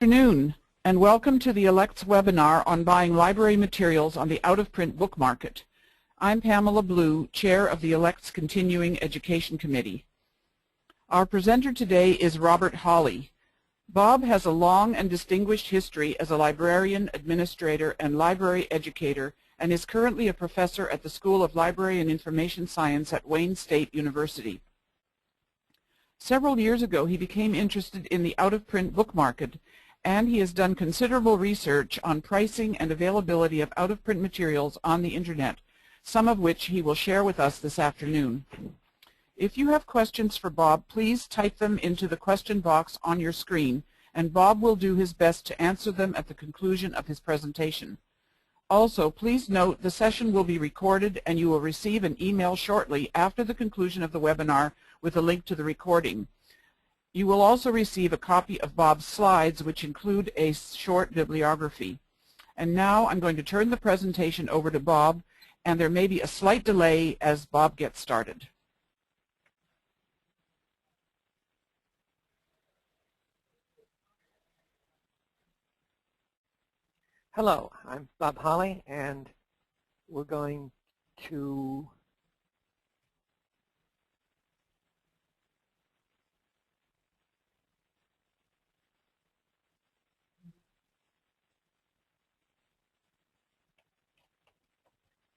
Good afternoon, and welcome to the ALCTS webinar on buying library materials on the out-of-print book market. I'm Pamela Blue, Chair of the ALCTS Continuing Education Committee. Our presenter today is Robert Holley. Bob has a long and distinguished history as a librarian, administrator, and library educator, and is currently a professor at the School of Library and Information Science at Wayne State University. Several years ago, he became interested in the out-of-print book market, and he has done considerable research on pricing and availability of out-of-print materials on the Internet, some of which he will share with us this afternoon. If you have questions for Bob, please type them into the question box on your screen, and Bob will do his best to answer them at the conclusion of his presentation. Also, please note the session will be recorded, and you will receive an email shortly after the conclusion of the webinar with a link to the recording. You will also receive a copy of Bob's slides, which include a short bibliography. And now I'm going to turn the presentation over to Bob, and there may be a slight delay as Bob gets started. Hello, I'm Bob Holley, and we're going to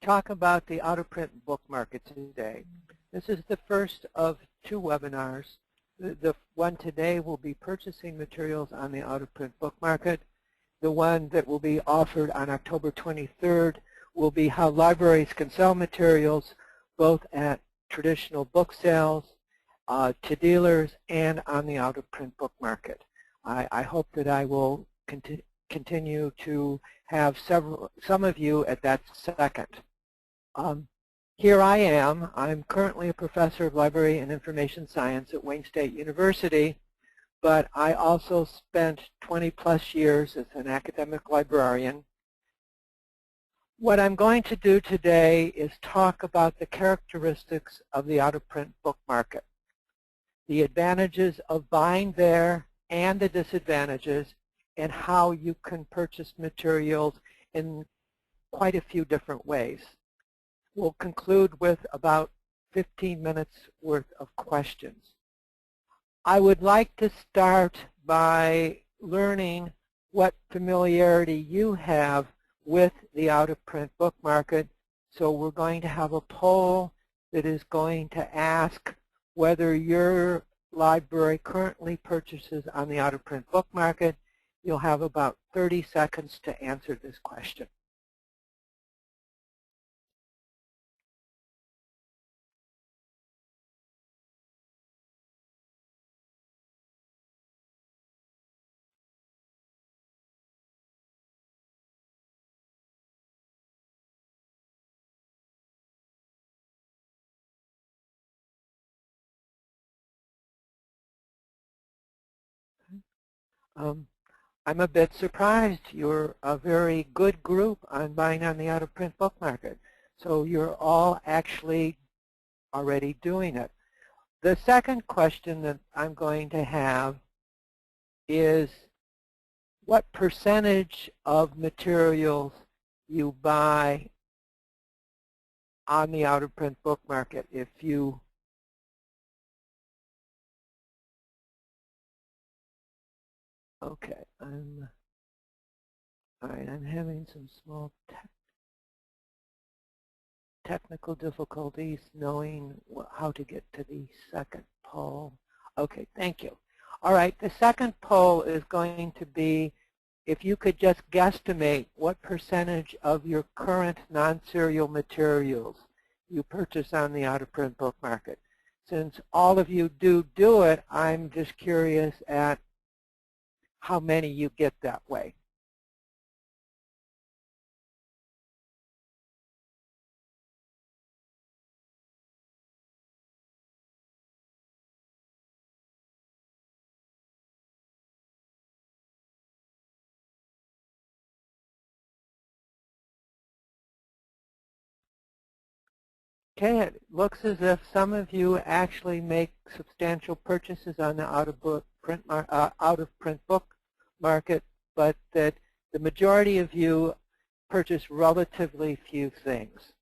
talk about the out-of-print book market today. This is the first of two webinars. The one today will be purchasing materials on the out-of-print book market. The one that will be offered on October 23rd will be how libraries can sell materials both at traditional book sales, to dealers, and on the out-of-print book market. I hope that I will continue to have some of you at that second. Here I am. I'm currently a professor of library and information science at Wayne State University, but I also spent 20+ years as an academic librarian. What I'm going to do today is talk about the characteristics of the out-of-print book market, the advantages of buying there and the disadvantages, and how you can purchase materials in quite a few different ways. We'll conclude with about 15 minutes worth of questions. I would like to start by learning what familiarity you have with the out-of-print book market. So we're going to have a poll that is going to ask whether your library currently purchases on the out-of-print book market. You'll have about 30 seconds to answer this question. I'm a bit surprised. You're a very good group on buying on the out-of-print book market. So you're all actually already doing it. The second question that I'm going to have is what percentage of materials you buy on the out-of-print book market. If you Okay, I'm having some small technical difficulties knowing how to get to the second poll. Okay, thank you. All right, the second poll is going to be if you could just guesstimate what percentage of your current non-serial materials you purchase on the out-of-print book market. Since all of you do it, I'm just curious at how many you get that way. Okay, it looks as if some of you actually make substantial purchases on the out-of-print book market, but that the majority of you purchase relatively few things.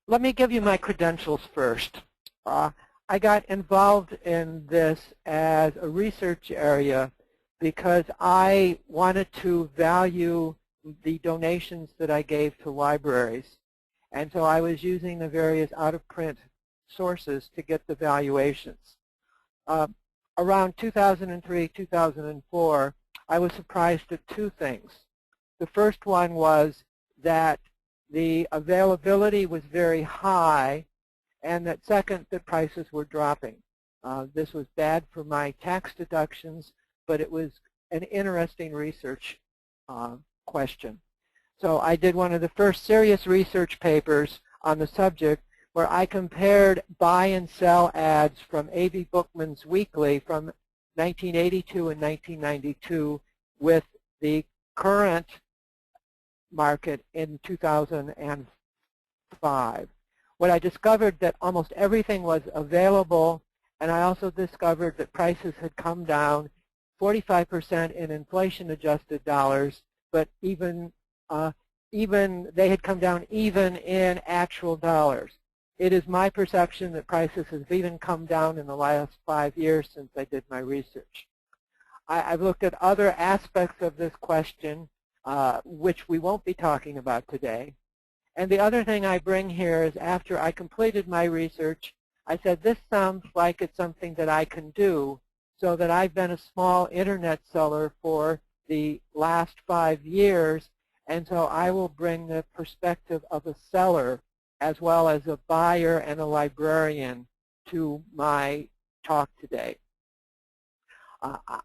Let me give you my credentials first. I got involved in this as a research area because I wanted to value the donations that I gave to libraries. And so I was using the various out-of-print sources to get the valuations. Around 2003, 2004, I was surprised at two things. The first one was that the availability was very high, and that second, that prices were dropping. This was bad for my tax deductions, but it was an interesting research question. So I did one of the first serious research papers on the subject where I compared buy and sell ads from A.B. Bookman's Weekly from 1982 and 1992 with the current market in 2005. What I discovered that almost everything was available, and I also discovered that prices had come down 45% in inflation-adjusted dollars, but even they had come down even in actual dollars. It is my perception that prices have even come down in the last 5 years since I did my research. I've looked at other aspects of this question, which we won't be talking about today. And the other thing I bring here is after I completed my research, I said, this sounds like it's something that I can do, so that I've been a small internet seller for the last 5 years, and so I will bring the perspective of a seller as well as a buyer and a librarian to my talk today.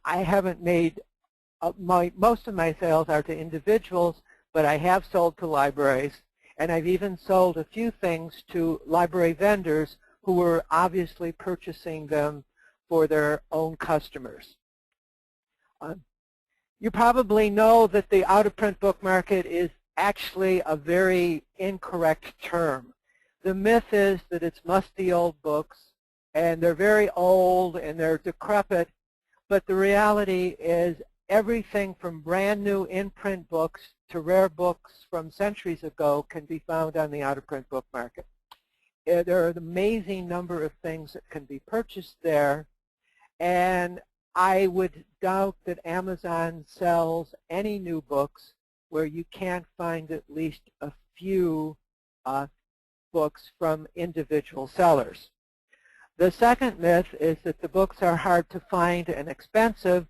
I haven't made, most of my sales are to individuals, but I have sold to libraries, and I've even sold a few things to library vendors who were obviously purchasing them for their own customers. You probably know that the out-of-print book market is actually a very incorrect term. The myth is that it's musty old books, and they're very old, and they're decrepit, but the reality is everything from brand new in-print books to rare books from centuries ago can be found on the out-of-print book market. There are an amazing number of things that can be purchased there, and I would doubt that Amazon sells any new books where you can't find at least a few books from individual sellers. The second myth is that the books are hard to find and expensive,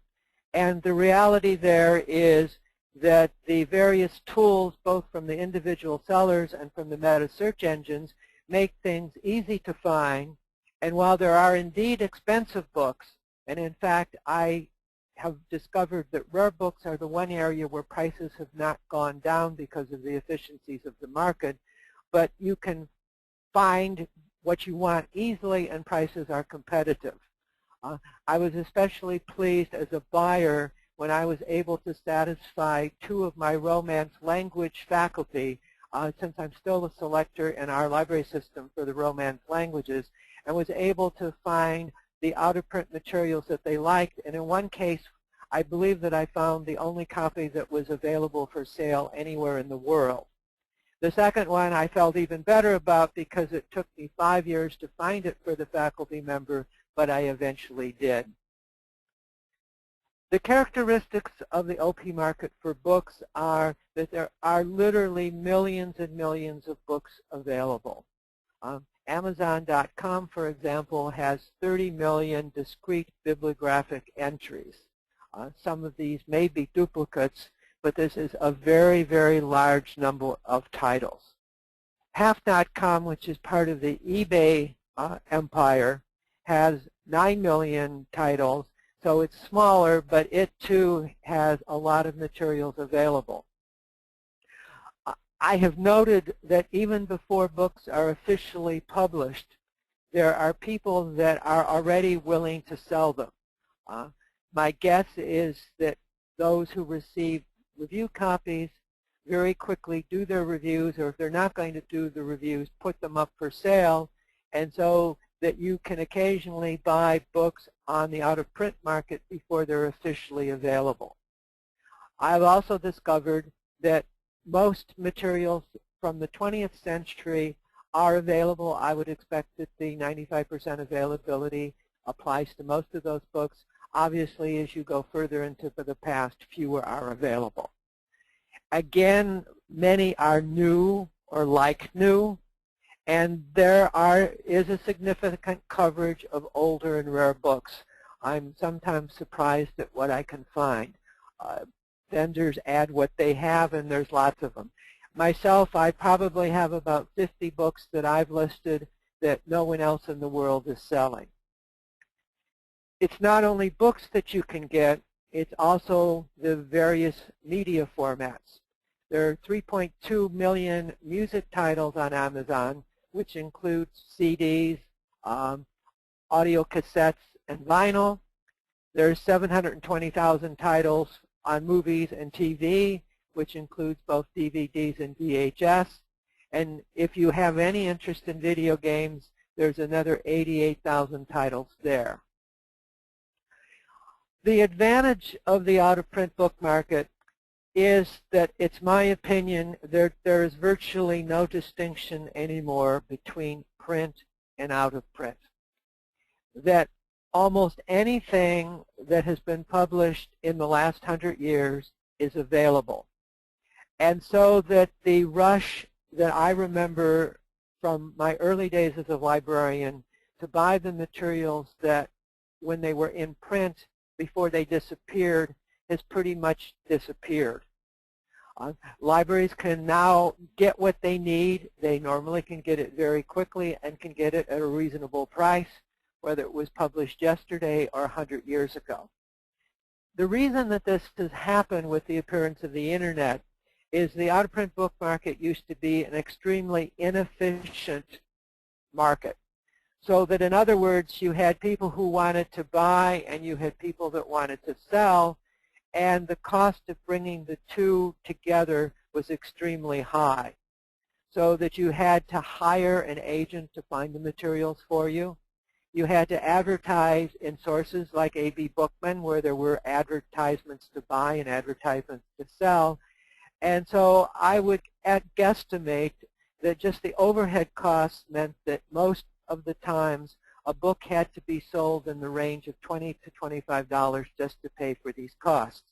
and the reality there is that the various tools, both from the individual sellers and from the meta search engines, make things easy to find. And while there are indeed expensive books, and in fact I have discovered that rare books are the one area where prices have not gone down because of the efficiencies of the market, but you can find what you want easily and prices are competitive. I was especially pleased as a buyer when I was able to satisfy 2 of my Romance language faculty, since I'm still a selector in our library system for the Romance languages, and was able to find the out-of-print materials that they liked. And in one case, I believe that I found the only copy that was available for sale anywhere in the world. The second one I felt even better about because it took me 5 years to find it for the faculty member, but I eventually did. The characteristics of the OP market for books are that there are literally millions and millions of books available. Amazon.com, for example, has 30 million discrete bibliographic entries. Some of these may be duplicates, but this is a very, very large number of titles. Half.com, which is part of the eBay empire, has 9 million titles, so it's smaller, but it too has a lot of materials available. I have noted that even before books are officially published, there are people that are already willing to sell them. My guess is that those who receive review copies, very quickly do their reviews, or if they're not going to do the reviews, put them up for sale, and so that you can occasionally buy books on the out-of-print market before they're officially available. I've also discovered that most materials from the 20th century are available. I would expect that the 95% availability applies to most of those books. Obviously, as you go further into the past, fewer are available. Again, many are new or like new, and there is a significant coverage of older and rare books. I'm sometimes surprised at what I can find. Vendors add what they have, and there's lots of them. Myself, I probably have about 50 books that I've listed that no one else in the world is selling. It's not only books that you can get, it's also the various media formats. There are 3.2 million music titles on Amazon, which includes CDs, audio cassettes, and vinyl. There's 720,000 titles on movies and TV, which includes both DVDs and VHS. And if you have any interest in video games, there's another 88,000 titles there. The advantage of the out-of-print book market is that it's my opinion there is virtually no distinction anymore between print and out-of-print. That almost anything that has been published in the last 100 years is available. And so that the rush that I remember from my early days as a librarian to buy the materials that when they were in print before they disappeared has pretty much disappeared. Libraries can now get what they need. They normally can get it very quickly and can get it at a reasonable price, whether it was published yesterday or 100 years ago. The reason that this has happened with the appearance of the Internet is the out-of-print book market used to be an extremely inefficient market. So that, in other words, you had people who wanted to buy and you had people that wanted to sell, and the cost of bringing the two together was extremely high. So that you had to hire an agent to find the materials for you. You had to advertise in sources like A.B. Bookman, where there were advertisements to buy and advertisements to sell. And so I would guesstimate that just the overhead costs meant that most of the times a book had to be sold in the range of $20 to $25 just to pay for these costs.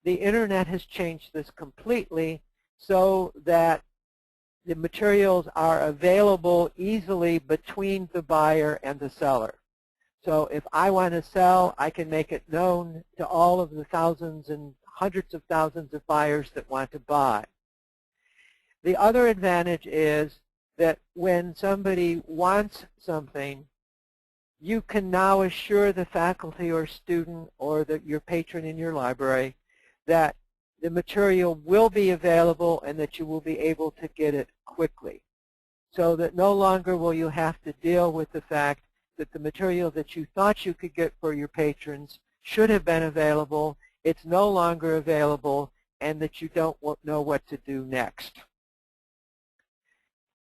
The Internet has changed this completely so that the materials are available easily between the buyer and the seller. So if I want to sell, I can make it known to all of the thousands and hundreds of thousands of buyers that want to buy. The other advantage is that when somebody wants something, you can now assure the faculty or student or your patron in your library that the material will be available and that you will be able to get it quickly. So that no longer will you have to deal with the fact that the material that you thought you could get for your patrons should have been available, it's no longer available, and that you don't know what to do next.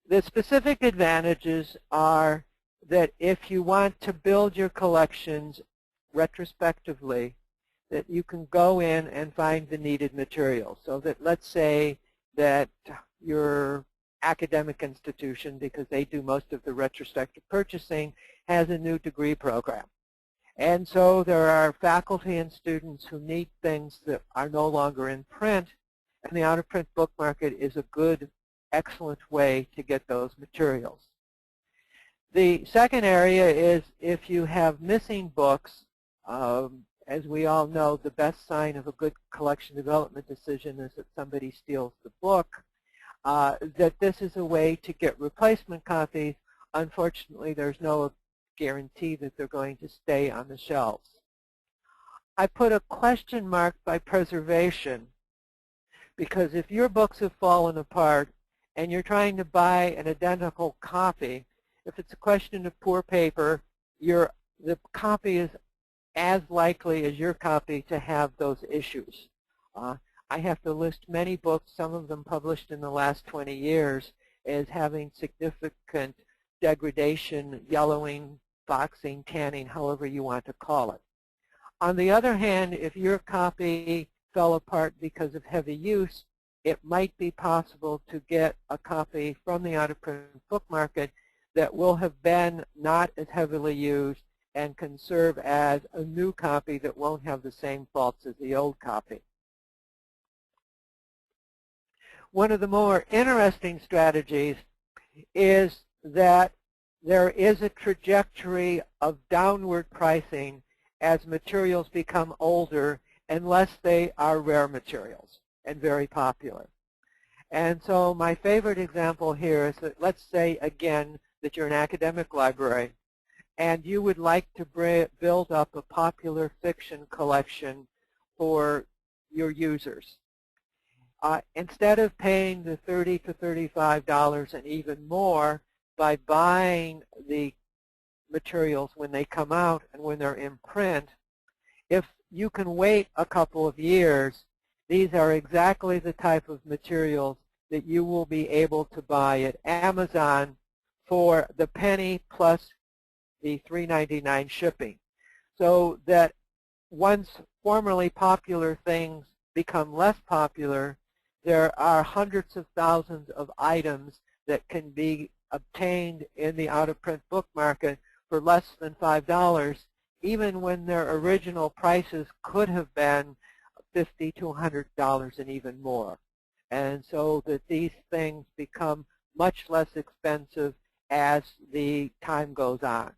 The specific advantages are that if you want to build your collections retrospectively, that you can go in and find the needed material. So that, let's say that your academic institution, because they do most of the retrospective purchasing, has a new degree program. And so there are faculty and students who need things that are no longer in print, and the out-of-print book market is a good, excellent way to get those materials. The second area is if you have missing books. As we all know, the best sign of a good collection development decision is that somebody steals the book. That this is a way to get replacement copies. Unfortunately, there's no guarantee that they're going to stay on the shelves. I put a question mark by preservation, because if your books have fallen apart and you're trying to buy an identical copy, if it's a question of poor paper, the copy is as likely as your copy to have those issues. I have to list many books, some of them published in the last 20 years, as having significant degradation, yellowing, boxing, tanning, however you want to call it. On the other hand, if your copy fell apart because of heavy use, it might be possible to get a copy from the out-of-print book market that will have been not as heavily used and can serve as a new copy that won't have the same faults as the old copy. One of the more interesting strategies is that there is a trajectory of downward pricing as materials become older unless they are rare materials and very popular. And so my favorite example here is that, let's say again that you're an academic library and you would like to build up a popular fiction collection for your users. Instead of paying the $30 to $35 and even more by buying the materials when they come out and when they're in print, if you can wait a couple of years, these are exactly the type of materials that you will be able to buy at Amazon for the penny plus the $3.99 shipping. So that once formerly popular things become less popular, there are hundreds of thousands of items that can be obtained in the out-of-print book market for less than $5, even when their original prices could have been $50 to $100 and even more. And so that these things become much less expensive as the time goes on.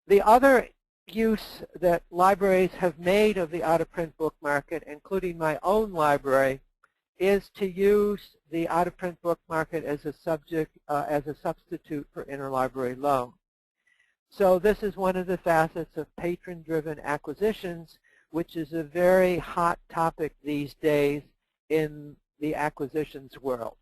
The other use that libraries have made of the out-of-print book market, including my own library, is to use the out-of-print book market as a substitute for interlibrary loan. So this is one of the facets of patron-driven acquisitions, which is a very hot topic these days in the acquisitions world.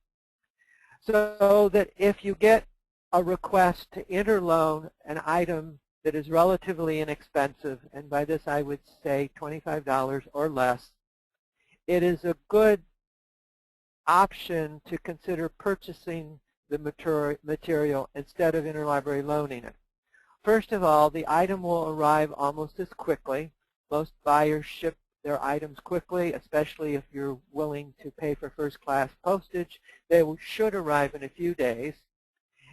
So that if you get a request to interloan an item that is relatively inexpensive, and by this I would say $25 or less, it is a good option to consider purchasing the material instead of interlibrary loaning it. First of all, the item will arrive almost as quickly. Most buyers ship their items quickly, especially if you're willing to pay for first-class postage. They should arrive in a few days.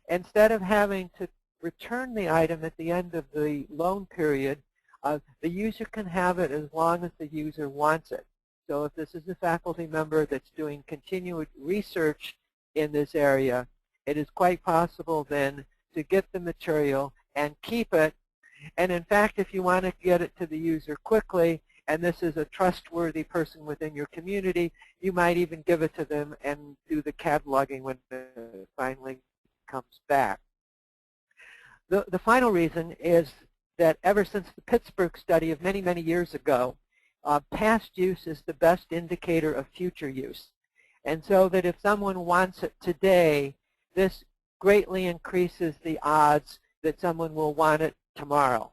Instead of having to return the item at the end of the loan period, the user can have it as long as the user wants it. So if this is a faculty member that's doing continued research in this area, it is quite possible then to get the material and keep it. And in fact, if you want to get it to the user quickly, and this is a trustworthy person within your community, you might even give it to them and do the cataloging when it finally comes back. The final reason is that ever since the Pittsburgh study of many, many years ago, past use is the best indicator of future use. And so that if someone wants it today, this greatly increases the odds that someone will want it tomorrow.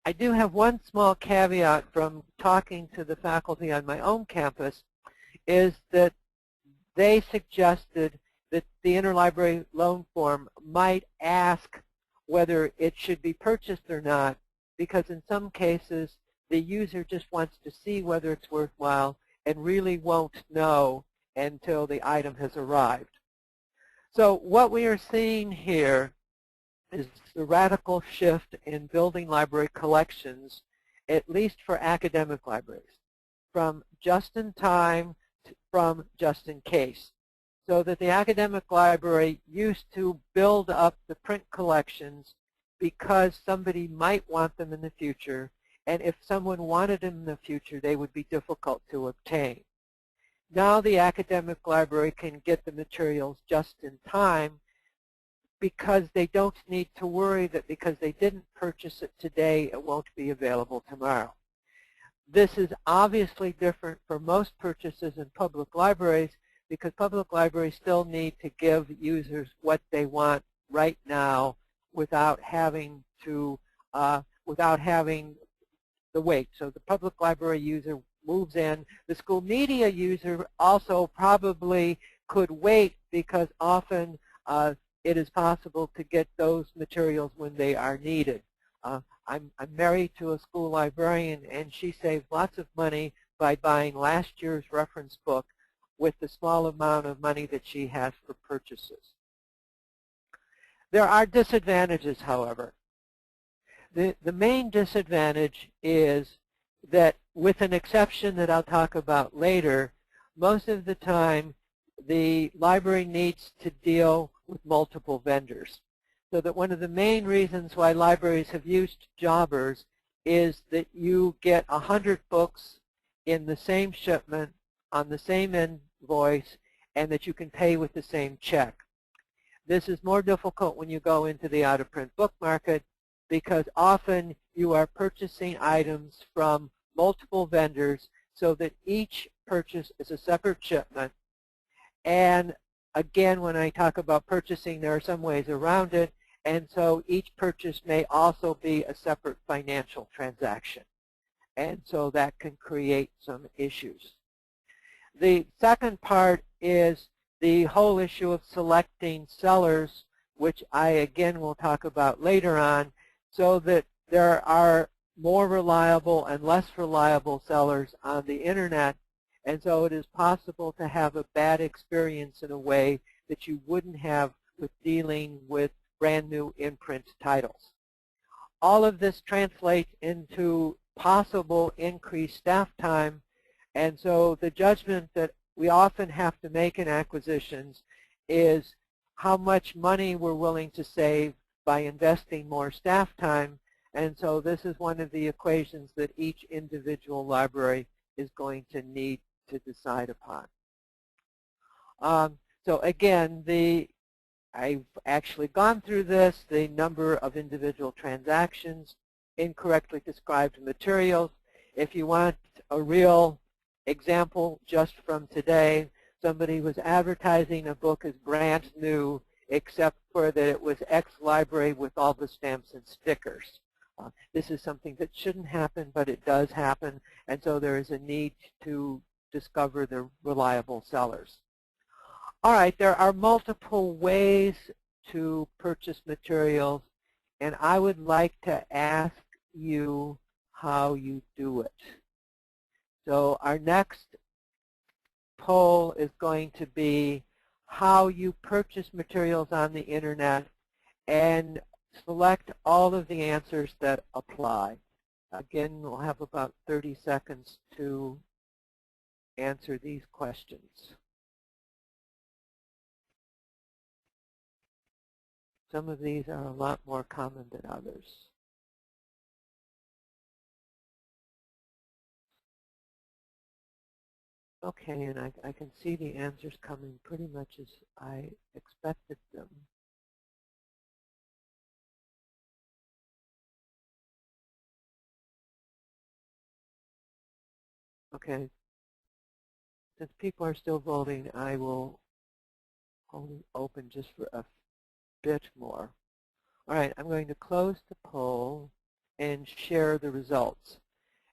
I do have one small caveat from talking to the faculty on my own campus, is that they suggested that the interlibrary loan form might ask whether it should be purchased or not, because in some cases the user just wants to see whether it's worthwhile and really won't know until the item has arrived. So what we are seeing here is the radical shift in building library collections, at least for academic libraries, from just-in-time from just-in-case. So that the academic library used to build up the print collections because somebody might want them in the future, and if someone wanted them in the future, they would be difficult to obtain. Now the academic library can get the materials just in time because they don't need to worry that because they didn't purchase it today, it won't be available tomorrow. This is obviously different for most purchases in public libraries, because public libraries still need to give users what they want right now without having to, without having the wait. So the public library user moves in. The school media user also probably could wait because often it is possible to get those materials when they are needed. I'm married to a school librarian, and she saved lots of money by buying last year's reference book with the small amount of money that she has for purchases. There are disadvantages, however. The main disadvantage is that, with an exception that I'll talk about later, most of the time the library needs to deal with multiple vendors. So that one of the main reasons why libraries have used jobbers is that you get 100 books in the same shipment on the same invoice, and that you can pay with the same check. This is more difficult when you go into the out-of-print book market, because often you are purchasing items from multiple vendors so that each purchase is a separate shipment. And again, when I talk about purchasing, there are some ways around it, and so each purchase may also be a separate financial transaction. And so that can create some issues. The second part is the whole issue of selecting sellers, which I again will talk about later on, so that there are more reliable and less reliable sellers on the internet, and so it is possible to have a bad experience in a way that you wouldn't have with dealing with brand new in-print titles. All of this translates into possible increased staff time, and so the judgment that we often have to make in acquisitions is how much money we're willing to save by investing more staff time. And so this is one of the equations that each individual library is going to need to decide upon. So again, I've actually gone through this, the number of individual transactions, incorrectly described materials. If you want a real example just from today, somebody was advertising a book as brand new, except for that it was ex-library with all the stamps and stickers. This is something that shouldn't happen, but it does happen, and so there is a need to discover the reliable sellers. All right, there are multiple ways to purchase materials, and I would like to ask you how you do it. So our next poll is going to be how you purchase materials on the internet, and select all of the answers that apply. Again, we'll have about 30 seconds to answer these questions. Some of these are a lot more common than others. Okay, and I can see the answers coming pretty much as I expected them. Okay, since people are still voting, I will hold it open just for a bit more. All right, I'm going to close the poll and share the results.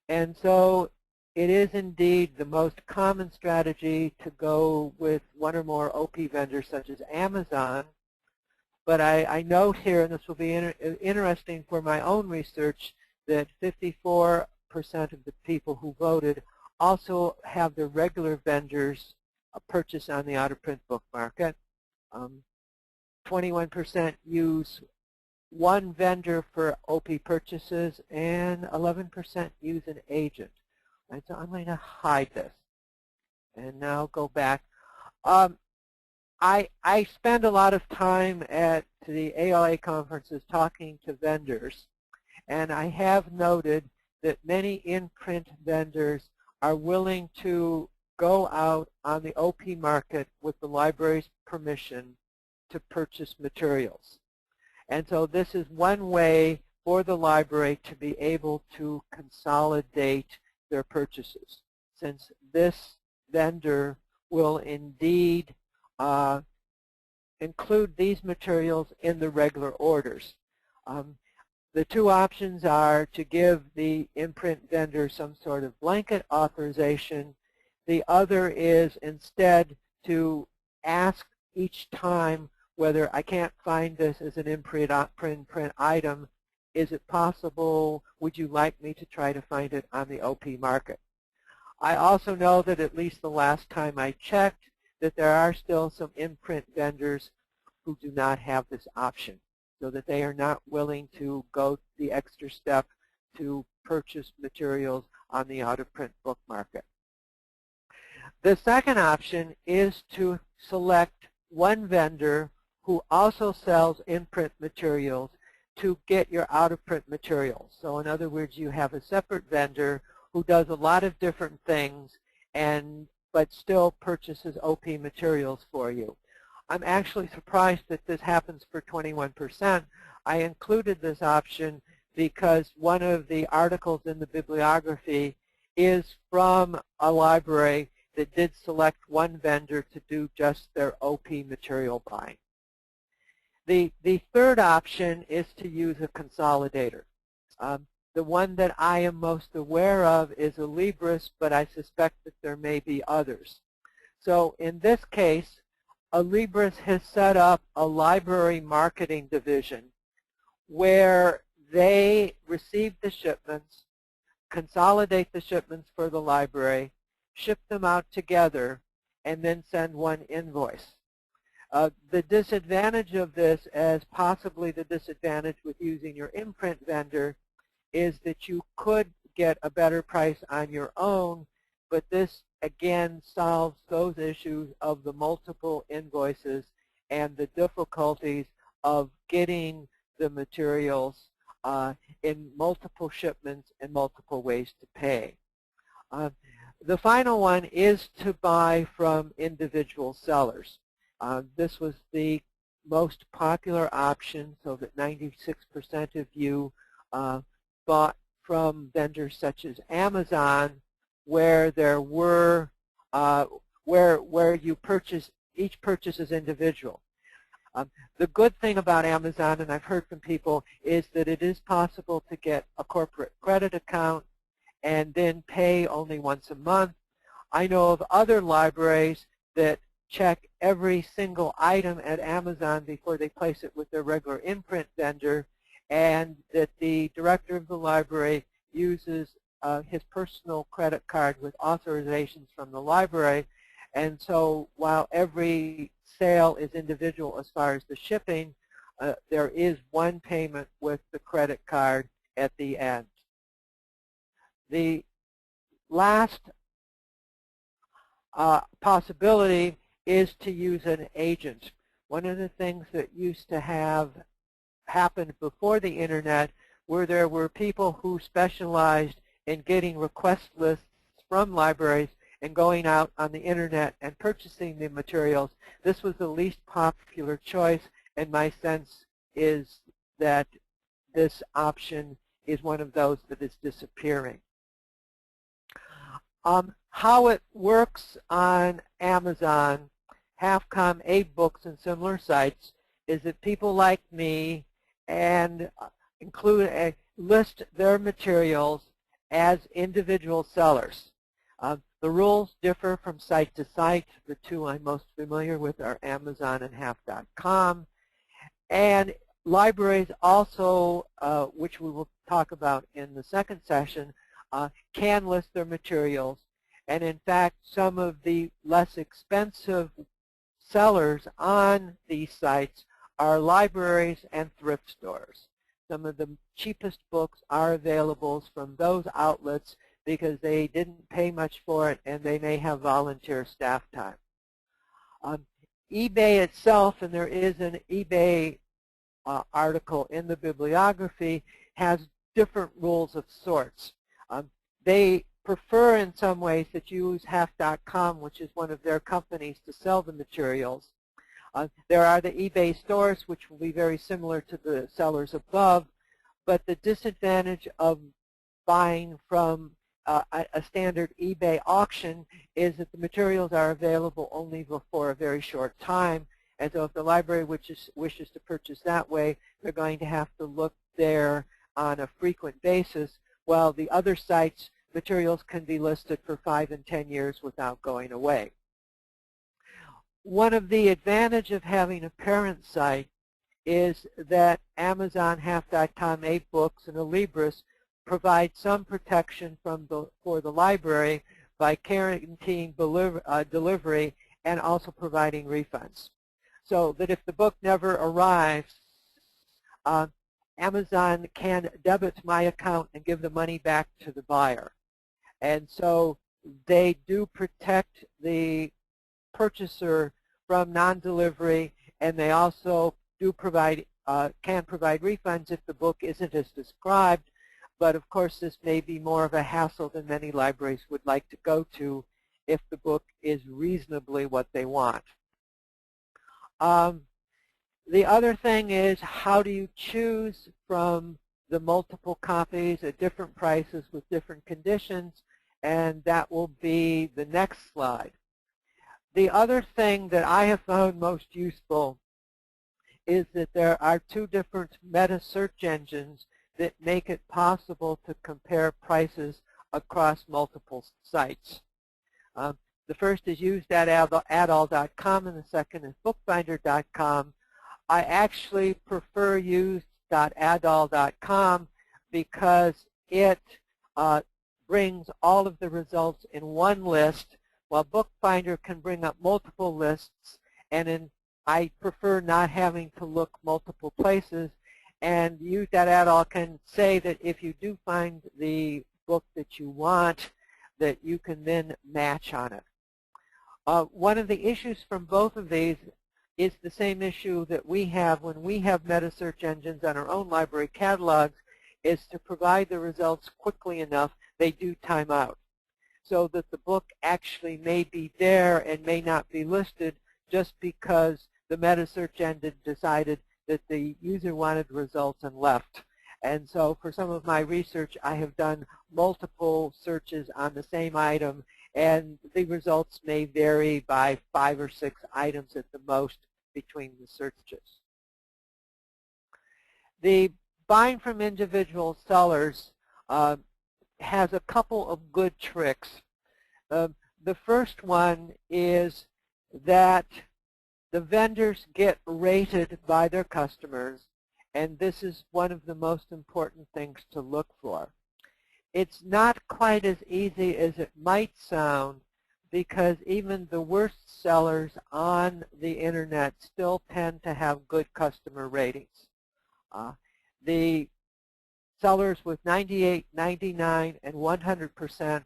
And so it is indeed the most common strategy to go with one or more OP vendors such as Amazon. But I note here, and this will be interesting for my own research, that 54% of the people who voted also have their regular vendors purchase on the out-of-print book market. 21% use one vendor for OP purchases, and 11% use an agent. And so I'm going to hide this and now go back. I spend a lot of time at the ALA conferences talking to vendors, and I have noted that many in-print vendors are willing to go out on the OP market with the library's permission to purchase materials. And so this is one way for the library to be able to consolidate their purchases, since this vendor will indeed include these materials in the regular orders. The two options are to give the imprint vendor some sort of blanket authorization. The other is instead to ask each time whether I can't find this as an imprint item. Is it possible? Would you like me to try to find it on the OP market? I also know that at least the last time I checked that there are still some imprint vendors who do not have this option, so that they are not willing to go the extra step to purchase materials on the out-of-print book market. The second option is to select one vendor who also sells imprint materials to get your out-of-print materials. So in other words, you have a separate vendor who does a lot of different things but still purchases OP materials for you. I'm actually surprised that this happens for 21%. I included this option because one of the articles in the bibliography is from a library that did select one vendor to do just their OP material buying. The third option is to use a consolidator. The one that I am most aware of is a Libris, but I suspect that there may be others. So in this case, a Libris has set up a library marketing division where they receive the shipments, consolidate the shipments for the library, ship them out together, and then send one invoice. The disadvantage of this, as possibly the disadvantage with using your imprint vendor, is that you could get a better price on your own, but this again solves those issues of the multiple invoices and the difficulties of getting the materials in multiple shipments and multiple ways to pay. The final one is to buy from individual sellers. This was the most popular option, so that 96% of you bought from vendors such as Amazon, where there were where you purchase, each purchase is individual. The good thing about Amazon, and I've heard from people, is that it is possible to get a corporate credit account and then pay only once a month. I know of other libraries that check every single item at Amazon before they place it with their regular imprint vendor, and that the director of the library uses his personal credit card with authorizations from the library. And so while every sale is individual as far as the shipping, there is one payment with the credit card at the end. The last possibility is to use an agent. One of the things that used to have happened before the internet where there were people who specialized in getting request lists from libraries and going out on the internet and purchasing the materials. This was the least popular choice, and my sense is that this option is one of those that is disappearing. How it works on Amazon, HalfCom, AbeBooks, and similar sites is that people like me and list their materials as individual sellers. The rules differ from site to site. The two I'm most familiar with are Amazon and half.com. And libraries also, which we will talk about in the second session, can list their materials. And in fact, some of the less expensive sellers on these sites are libraries and thrift stores. Some of the cheapest books are available from those outlets because they didn't pay much for it and they may have volunteer staff time. eBay itself, and there is an eBay article in the bibliography, has different rules of sorts. They prefer in some ways that you use half.com, which is one of their companies, to sell the materials. There are the eBay stores, which will be very similar to the sellers above, but the disadvantage of buying from a standard eBay auction is that the materials are available only for a very short time, and so if the library wishes to purchase that way, they're going to have to look their on a frequent basis, while the other sites, materials can be listed for 5 and 10 years without going away. One of the advantages of having a parent site is that Amazon, Half.com, 8books, and Libris provide some protection for the library by guaranteeing delivery and also providing refunds. So that if the book never arrives, Amazon can debit my account and give the money back to the buyer. And so they do protect the purchaser from non-delivery, and they also do provide, can provide refunds if the book isn't as described. But of course, this may be more of a hassle than many libraries would like to go to if the book is reasonably what they want. The other thing is, how do you choose from the multiple copies at different prices with different conditions? And that will be the next slide. The other thing that I have found most useful is that there are 2 different meta search engines that make it possible to compare prices across multiple sites. The first is used.adall.com and the second is bookbinder.com. I actually prefer used.adall.com because it brings all of the results in one list, while Bookbinder can bring up multiple lists, and I prefer not having to look multiple places. And used.adall can say that if you do find the book that you want, that you can then match on it. One of the issues from both of these is the same issue that we have when we have meta search engines on our own library catalogs, is to provide the results quickly enough. They do time out, so that the book actually may be there and may not be listed just because the meta search engine decided that the user wanted results and left. And so for some of my research, I have done multiple searches on the same item, and the results may vary by 5 or 6 items at the most between the searches. The buying from individual sellers has a couple of good tricks. The first one is that the vendors get rated by their customers, and this is one of the most important things to look for. It's not quite as easy as it might sound, because even the worst sellers on the internet still tend to have good customer ratings. The sellers with 98, 99, and 100%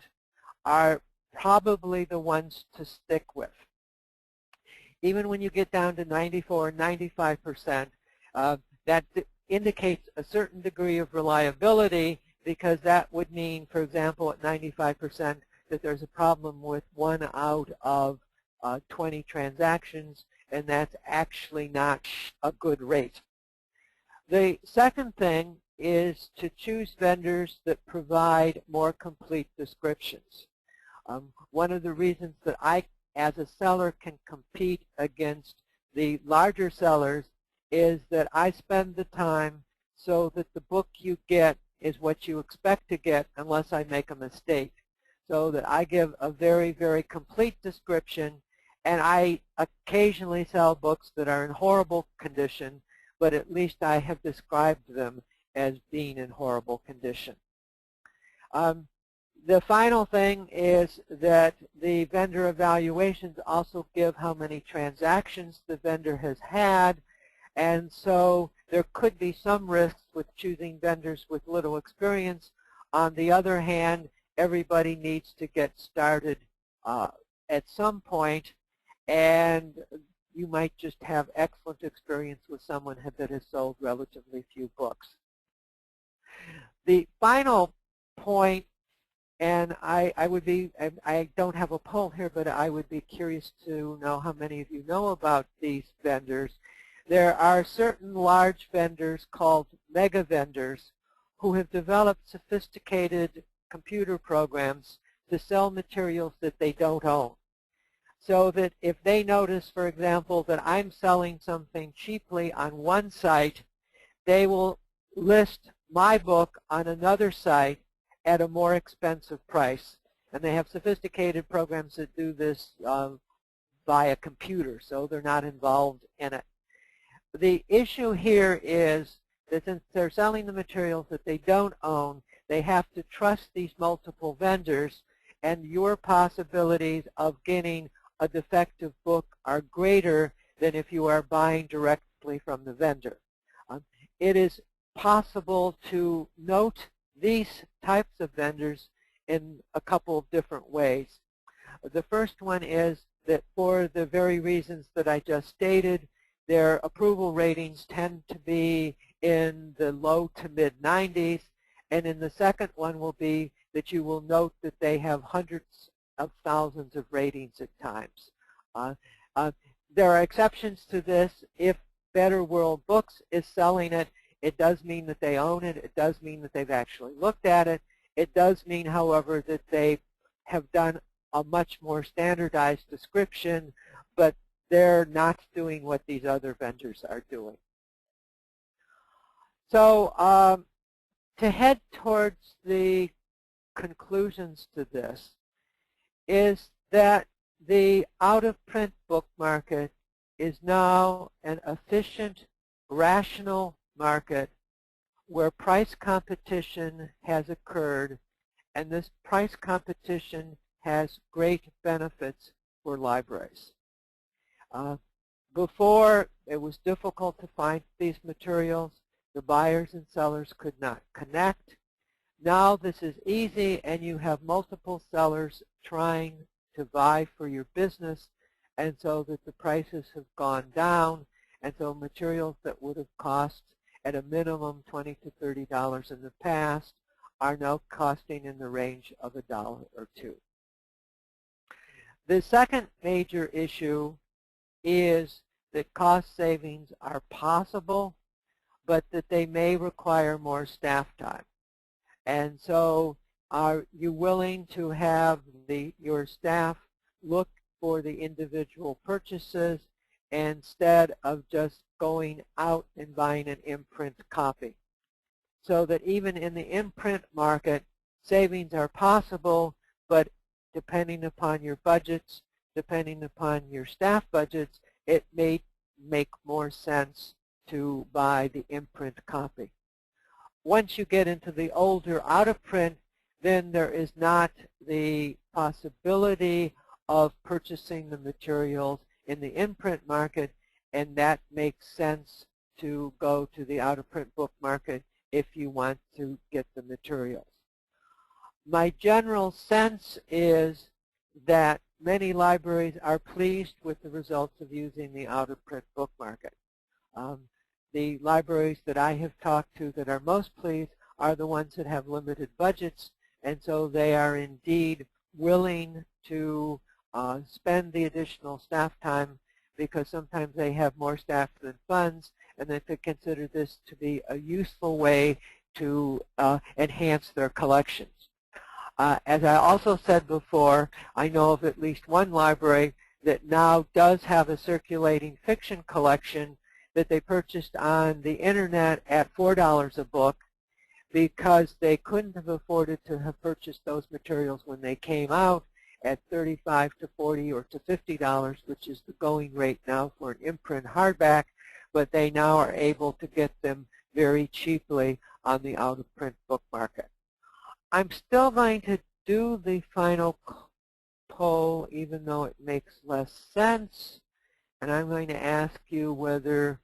are probably the ones to stick with. Even when you get down to 94 and 95%, that indicates a certain degree of reliability, because that would mean, for example, at 95%, that there's a problem with 1 out of 20 transactions, and that's actually not a good rate. The second thing is to choose vendors that provide more complete descriptions. One of the reasons that I, as a seller, can compete against the larger sellers is that I spend the time so that the book you get is what you expect to get unless I make a mistake. So that I give a very, very complete description, and I occasionally sell books that are in horrible condition, but at least I have described them as being in horrible condition. The final thing is that the vendor evaluations also give how many transactions the vendor has had, and so there could be some risks with choosing vendors with little experience. On the other hand, everybody needs to get started at some point, and you might just have excellent experience with someone that has sold relatively few books. The final point, and I don't have a poll here, but I would be curious to know how many of you know about these vendors. There are certain large vendors called mega vendors who have developed sophisticated computer programs to sell materials that they don't own. So that if they notice, for example, that I'm selling something cheaply on one site, they will list my book on another site at a more expensive price. And they have sophisticated programs that do this via computer, so they're not involved in it. The issue here is that since they're selling the materials that they don't own, they have to trust these multiple vendors, and your possibilities of getting a defective book are greater than if you are buying directly from the vendor. It is possible to note these types of vendors in a couple of different ways. The first one is that for the very reasons that I just stated, their approval ratings tend to be in the low to mid-90s, and in the second one will be that you will note that they have hundreds of thousands of ratings at times. There are exceptions to this. If Better World Books is selling it, it does mean that they own it. It does mean that they've actually looked at it. It does mean, however, that they have done a much more standardized description, but they're not doing what these other vendors are doing. So to head towards the conclusions to this is that the out-of-print book market is now an efficient, rational market where price competition has occurred, and this price competition has great benefits for libraries. Before, it was difficult to find these materials. The buyers and sellers could not connect. Now this is easy, and you have multiple sellers trying to vie for your business, and so that the prices have gone down, and so materials that would have cost at a minimum $20 to $30 in the past are now costing in the range of $1 or $2. The second major issue is that cost savings are possible, but that they may require more staff time. And so are you willing to have your staff look for the individual purchases instead of just going out and buying an imprint copy? So that even in the imprint market, savings are possible, but depending upon your budgets, depending upon your staff budgets, it may make more sense to buy the imprint copy. Once you get into the older out-of-print, then there is not the possibility of purchasing the materials in the imprint market, and that makes sense to go to the out-of-print book market if you want to get the materials. My general sense is that many libraries are pleased with the results of using the out-of-print book market. The libraries that I have talked to that are most pleased are the ones that have limited budgets, and so they are indeed willing to spend the additional staff time because sometimes they have more staff than funds, and they could consider this to be a useful way to enhance their collections. As I also said before, I know of at least one library that now does have a circulating fiction collection that they purchased on the internet at $4 a book because they couldn't have afforded to have purchased those materials when they came out at $35 to $40 or to $50, which is the going rate now for an imprint hardback, but they now are able to get them very cheaply on the out-of-print book market. I'm still going to do the final poll, even though it makes less sense, and I'm going to ask you whether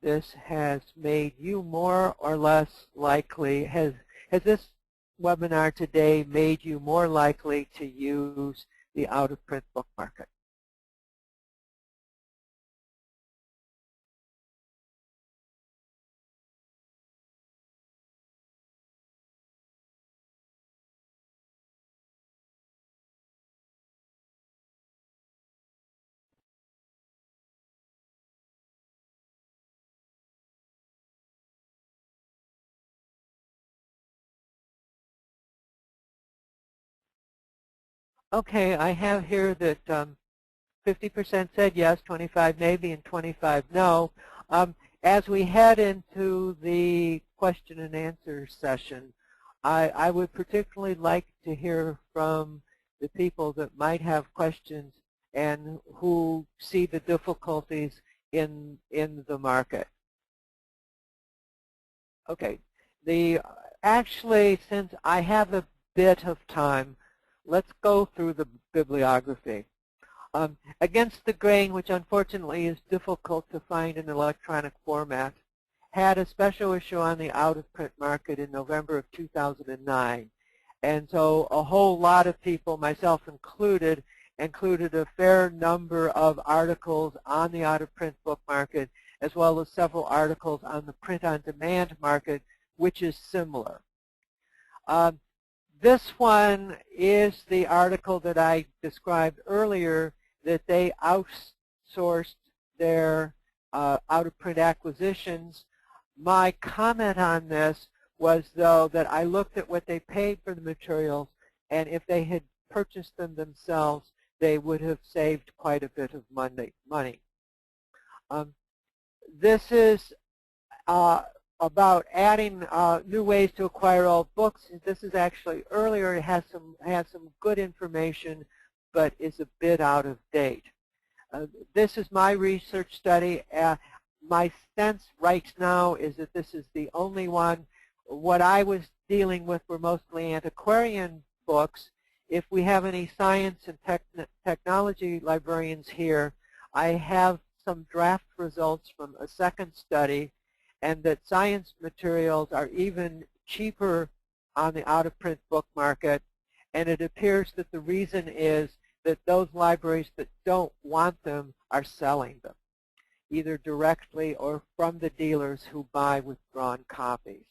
this has made you more or less likely. Has this webinar today made you more likely to use the out-of-print book market? Okay, I have here that 50% said yes, 25 maybe, and 25 no. as we head into the question and answer session, I would particularly like to hear from the people that might have questions and who see the difficulties in the market. Okay, actually, since I have a bit of time, let's go through the bibliography. Against the Grain, which unfortunately is difficult to find in electronic format, had a special issue on the out-of-print market in November of 2009. And so a whole lot of people, myself included a fair number of articles on the out-of-print book market, as well as several articles on the print-on-demand market, which is similar. This one is the article that I described earlier, that they outsourced their out-of-print acquisitions. My comment on this was, though, that I looked at what they paid for the materials, and if they had purchased them themselves, they would have saved quite a bit of money. This is about adding new ways to acquire old books. This is actually earlier. It has some good information, but is a bit out of date. This is my research study. My sense right now is that this is the only one. What I was dealing with were mostly antiquarian books. If we have any science and technology librarians here, I have some draft results from a second study, and that science materials are even cheaper on the out-of-print book market, and it appears that the reason is that those libraries that don't want them are selling them, either directly or from the dealers who buy withdrawn copies.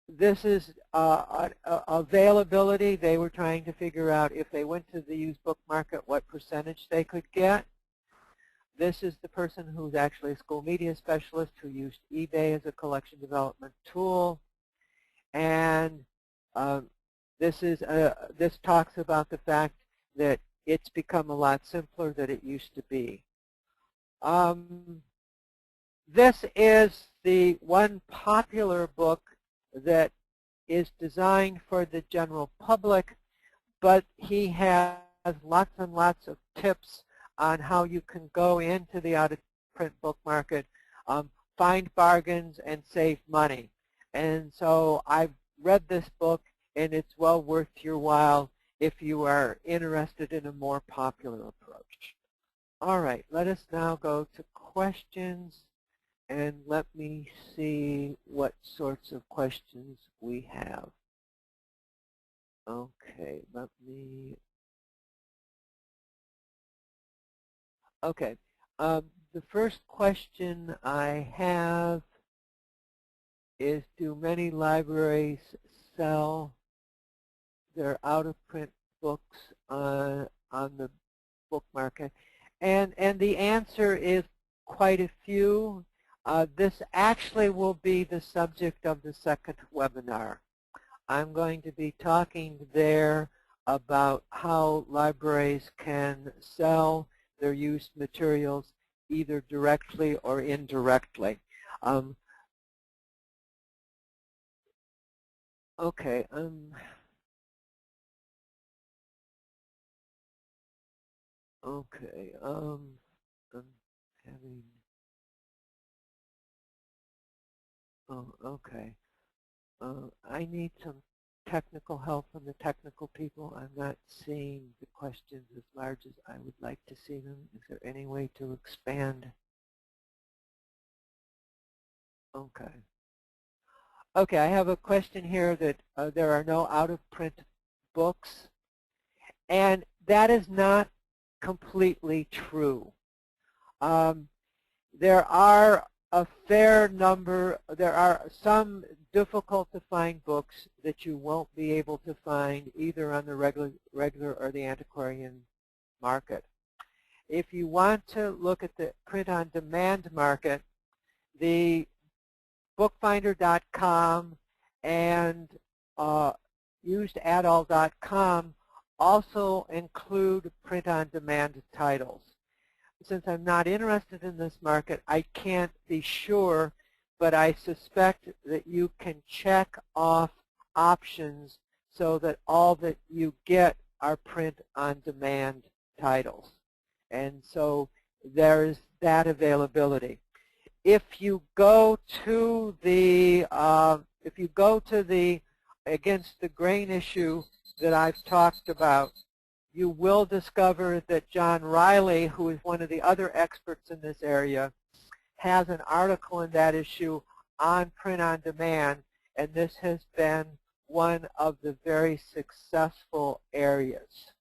This is availability. They were trying to figure out if they went to the used book market what percentage they could get. This is the person who's actually a school media specialist who used eBay as a collection development tool. And this talks about the fact that it's become a lot simpler than it used to be. This is the one popular book that is designed for the general public, but he has lots and lots of tips on how you can go into the out-of-print book market, find bargains, and save money. And so I've read this book, and it's well worth your while if you are interested in a more popular approach. All right, let us now go to questions, and let me see what sorts of questions we have. Okay, Okay, the first question I have is, do many libraries sell their out-of-print books on the book market? And the answer is quite a few. This actually will be the subject of the second webinar. I'm going to be talking there about how libraries can sell their used materials either directly or indirectly. Okay. Okay. I'm having. Oh, okay. I need some technical help from the technical people. I'm not seeing the questions as large as I would like to see them. Is there any way to expand? Okay. Okay, I have a question here that there are no out-of-print books, and that is not completely true. There are a fair number, there are some difficult to find books that you won't be able to find either on the regular or the antiquarian market. If you want to look at the print-on-demand market, the bookfinder.com and usedadall.com also include print-on-demand titles. since I'm not interested in this market, I can't be sure, but I suspect that you can check off options so that all that you get are print-on-demand titles. And so there's that availability. If you go to the against the grain issue that I've talked about, you will discover that John Riley, who is one of the other experts in this area, has an article in that issue on print-on-demand, and this has been one of the very successful areas.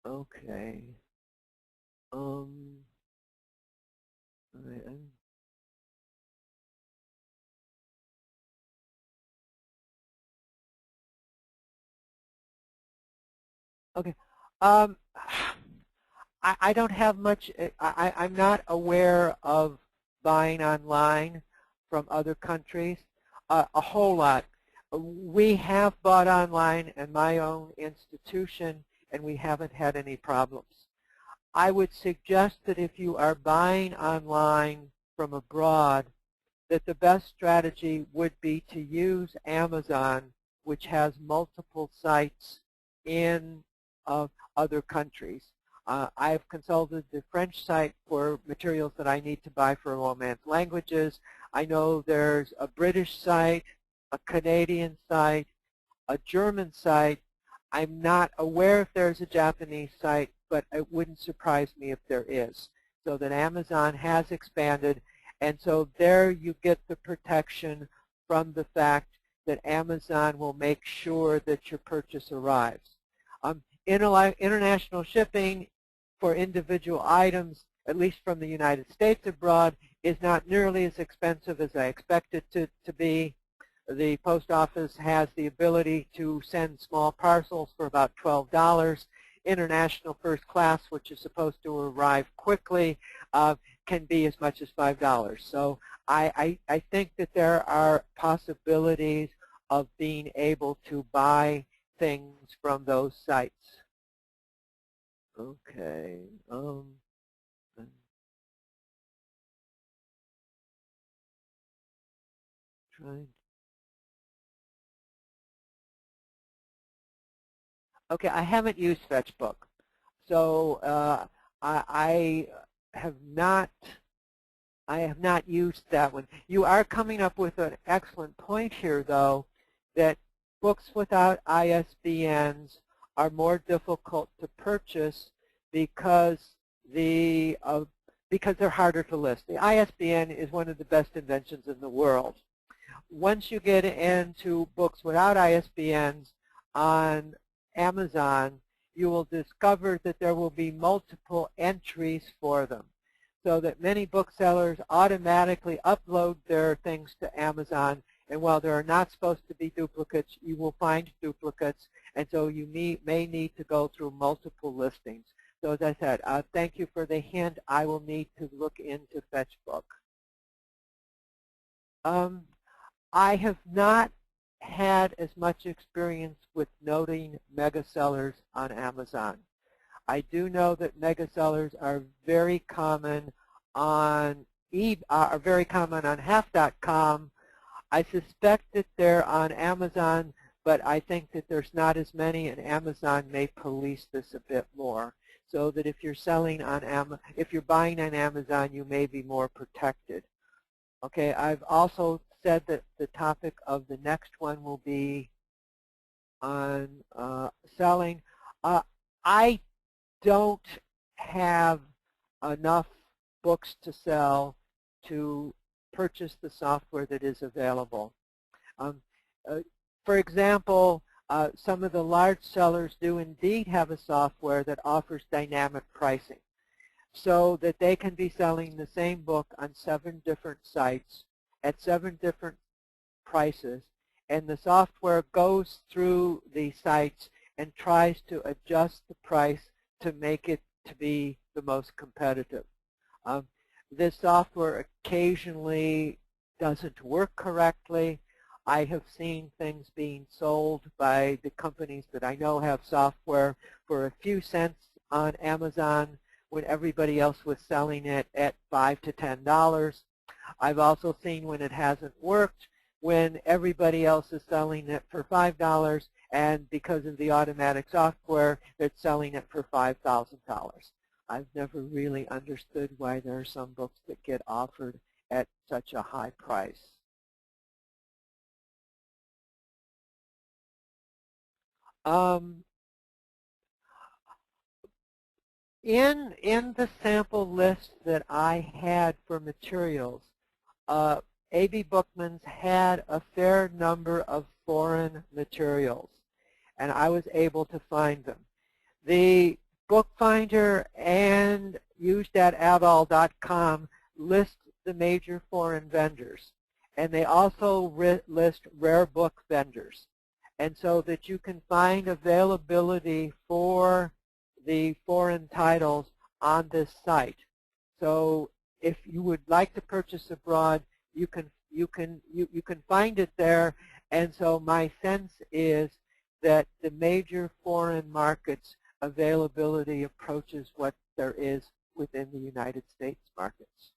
Okay. Okay. I don't have much. I'm not aware of buying online from other countries a whole lot. We have bought online in my own institution, and we haven't had any problems. I would suggest that if you are buying online from abroad, that the best strategy would be to use Amazon, which has multiple sites in other countries. I've consulted the French site for materials that I need to buy for Romance languages. I know there's a British site, a Canadian site, a German site. I'm not aware if there's a Japanese site, but it wouldn't surprise me if there is. So that Amazon has expanded, and so there you get the protection from the fact that Amazon will make sure that your purchase arrives. International shipping for individual items, at least from the United States abroad, is not nearly as expensive as I expect it to be. The post office has the ability to send small parcels for about $12. International first class, which is supposed to arrive quickly, can be as much as $5. So I think that there are possibilities of being able to buy things from those sites. Okay. Okay, I haven't used Fetchbook, so I have not used that one. You are coming up with an excellent point here, though, that books without ISBNs are more difficult to purchase because they're harder to list. The ISBN is one of the best inventions in the world. Once you get into books without ISBNs on Amazon, you will discover that there will be multiple entries for them, so that many booksellers automatically upload their things to Amazon, and while there are not supposed to be duplicates, you will find duplicates, and so you may need to go through multiple listings. So as I said, thank you for the hint. I will need to look into Fetchbook. I have not had as much experience with noting mega sellers on Amazon. I do know that mega sellers are very common on half.com. I suspect that they're on Amazon, but I think that there's not as many, and Amazon may police this a bit more, so that if you're selling on if you're buying on Amazon, you may be more protected. Okay, I've also said that the topic of the next one will be on selling. I don't have enough books to sell to purchase the software that is available. For example, some of the large sellers do indeed have a software that offers dynamic pricing, so that they can be selling the same book on 7 different sites at 7 different prices, and the software goes through the sites and tries to adjust the price to make it to be the most competitive. This software occasionally doesn't work correctly. I have seen things being sold by the companies that I know have software for a few cents on Amazon, when everybody else was selling it at $5 to $10. I've also seen when it hasn't worked, when everybody else is selling it for $5, and because of the automatic software, they're selling it for $5,000. I've never really understood why there are some books that get offered at such a high price. In the sample list that I had for materials, A.B. Bookman's had a fair number of foreign materials, and I was able to find them. The Bookfinder and used@abal.com list the major foreign vendors, and they also list rare book vendors, and so that you can find availability for the foreign titles on this site. So if you would like to purchase abroad, you can find it there, and so my sense is that the major foreign markets availability approaches what there is within the United States markets.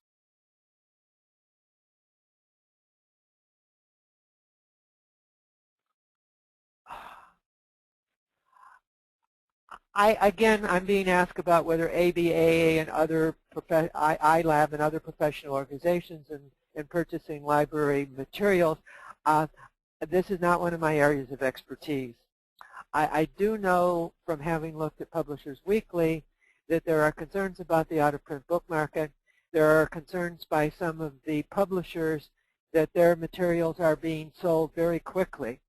Again, I'm being asked about whether ABA and other iLab and other professional organizations in purchasing library materials. This is not one of my areas of expertise. I do know from having looked at Publishers Weekly that there are concerns about the out-of-print book market. There are concerns by some of the publishers that their materials are being sold very quickly.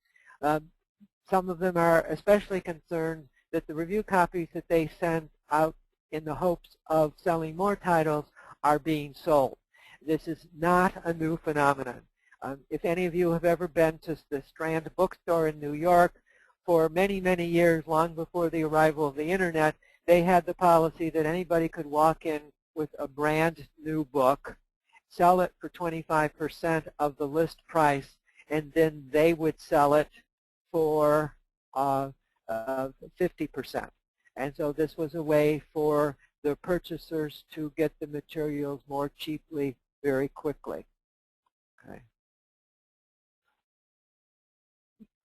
Some of them are especially concerned that the review copies that they send out in the hopes of selling more titles are being sold. This is not a new phenomenon. If any of you have ever been to the Strand bookstore in New York, for many, many years, long before the arrival of the Internet, they had the policy that anybody could walk in with a brand new book, sell it for 25% of the list price, and then they would sell it for 50%. And so this was a way for the purchasers to get the materials more cheaply very quickly.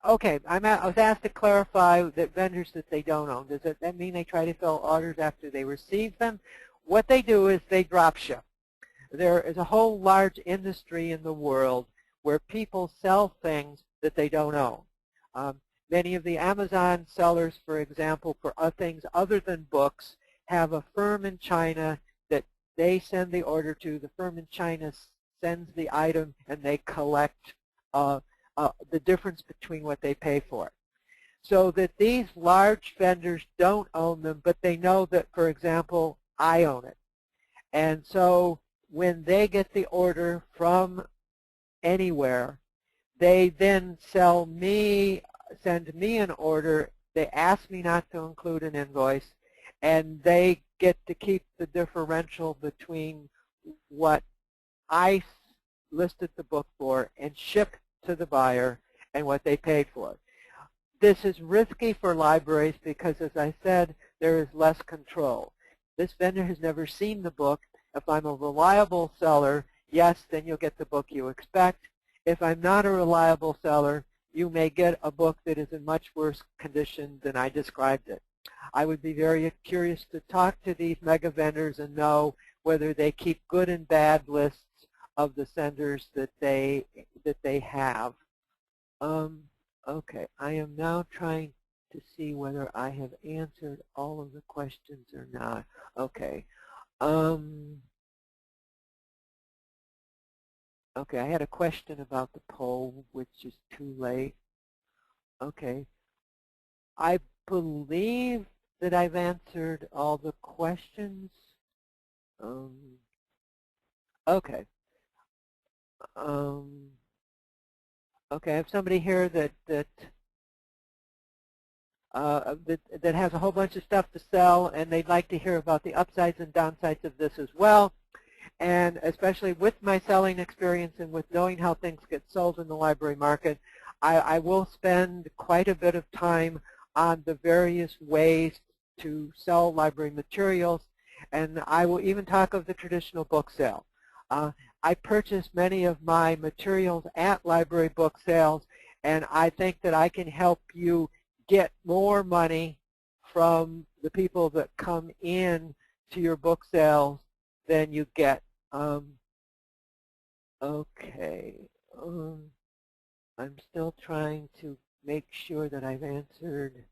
Okay, I was asked to clarify that vendors that they don't own. Does that mean they try to fill orders after they receive them? What they do is they drop ship. There is a whole large industry in the world where people sell things that they don't own. Many of the Amazon sellers, for example, for things other than books, have a firm in China that they send the order to. The firm in China sends the item, and they collect the difference between what they pay for it. So that these large vendors don't own them, but they know that, for example, I own it. And so when they get the order from anywhere, they then send me an order. They ask me not to include an invoice, and they get to keep the differential between what I listed the book for and ship to the buyer and what they paid for it. This is risky for libraries because, as I said, there is less control. This vendor has never seen the book. If I'm a reliable seller, yes, then you'll get the book you expect. If I'm not a reliable seller, you may get a book that is in much worse condition than I described it. I would be very curious to talk to these mega vendors and know whether they keep good and bad lists of the senders that they have. Okay, I am now trying to see whether I have answered all of the questions or not. Okay. Okay, I had a question about the poll, which is too late. Okay. I believe that I've answered all the questions. Okay. Okay, I have somebody here that has a whole bunch of stuff to sell, and they'd like to hear about the upsides and downsides of this as well. And especially with my selling experience and with knowing how things get sold in the library market, I will spend quite a bit of time on the various ways to sell library materials. And I will even talk of the traditional book sale. I purchase many of my materials at library book sales, and I think that I can help you get more money from the people that come in to your book sales than you get. Okay. I'm still trying to make sure that I've answered.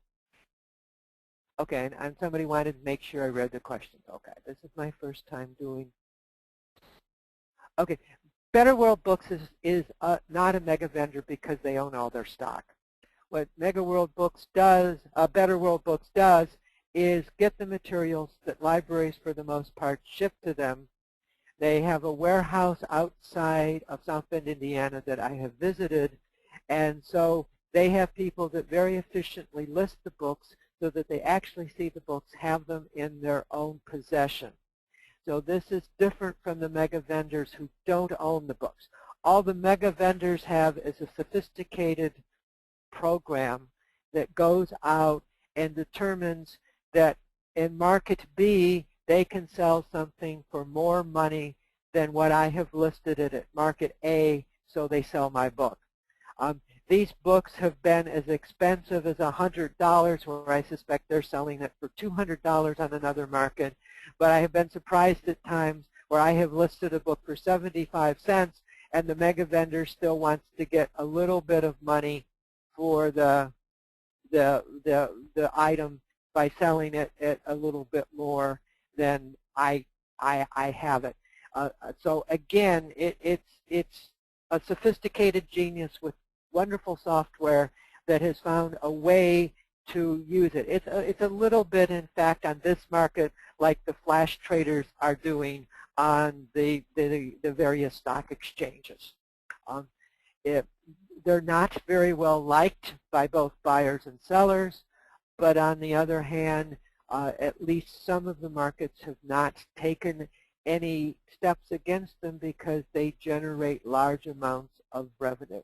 Okay, and somebody wanted to make sure I read the questions. Okay, this is my first time doing. Okay, Better World Books is not a mega vendor because they own all their stock. What Better World Books does is get the materials that libraries, for the most part, ship to them. They have a warehouse outside of South Bend, Indiana that I have visited, and so they have people that very efficiently list the books so that they actually see the books, have them in their own possession. So this is different from the mega vendors who don't own the books. All the mega vendors have is a sophisticated program that goes out and determines that in market B they can sell something for more money than what I have listed it at market A, so they sell my book. These books have been as expensive as $100, where I suspect they're selling it for $200 on another market. But I have been surprised at times where I have listed a book for 75 cents and the mega vendor still wants to get a little bit of money for the item by selling it at a little bit more than I have it. So again, it's a sophisticated genius with wonderful software that has found a way to use it. It's a little bit, in fact, on this market like the flash traders are doing on the various stock exchanges. They're not very well liked by both buyers and sellers, but on the other hand, at least some of the markets have not taken any steps against them because they generate large amounts of revenue.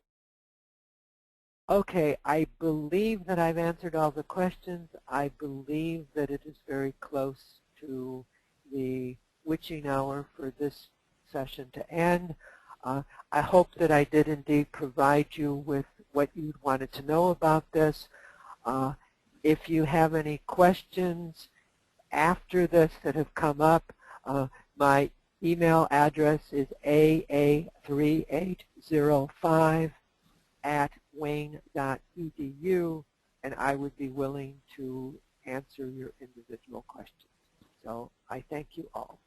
Okay, I believe that I've answered all the questions. I believe that it is very close to the witching hour for this session to end. I hope that I did indeed provide you with what you wanted to know about this. If you have any questions after this that have come up, my email address is aa3805@wayne.edu, and I would be willing to answer your individual questions. So I thank you all.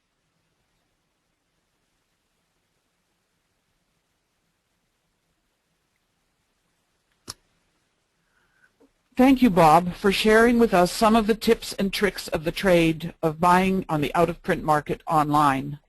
Thank you, Bob, for sharing with us some of the tips and tricks of the trade of buying on the out-of-print market online.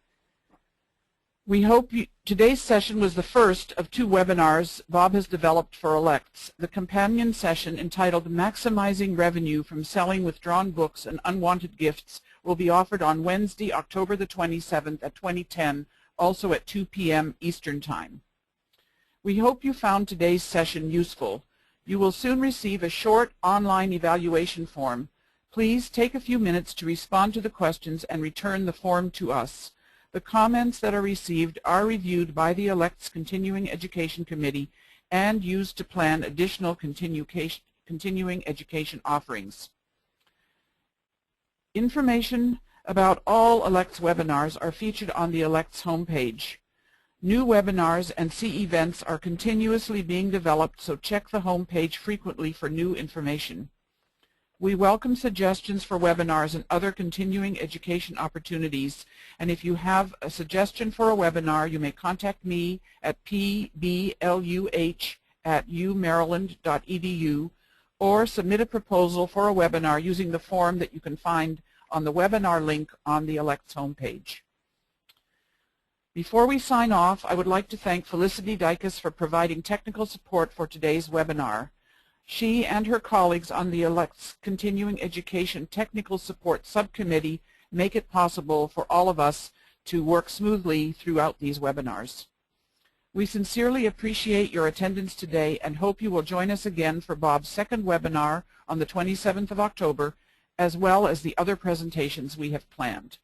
We hope today's session was the first of 2 webinars Bob has developed for ALCTS. The companion session, entitled Maximizing Revenue from Selling Withdrawn Books and Unwanted Gifts, will be offered on Wednesday, October the 27th at 2010, also at 2 p.m. Eastern Time. We hope you found today's session useful. You will soon receive a short online evaluation form. Please take a few minutes to respond to the questions and return the form to us. The comments that are received are reviewed by the ALCTS Continuing Education Committee and used to plan additional continuing education offerings. Information about all ALCTS webinars are featured on the ALCTS homepage. New webinars and CE events are continuously being developed, so check the homepage frequently for new information. We welcome suggestions for webinars and other continuing education opportunities, and if you have a suggestion for a webinar, you may contact me at pbluh@umaryland.edu or submit a proposal for a webinar using the form that you can find on the webinar link on the ALCTS homepage. Before we sign off, I would like to thank Felicity Dicus for providing technical support for today's webinar. She and her colleagues on the ALCTS Continuing Education Technical Support Subcommittee make it possible for all of us to work smoothly throughout these webinars. We sincerely appreciate your attendance today and hope you will join us again for Bob's second webinar on the 27th of October, as well as the other presentations we have planned.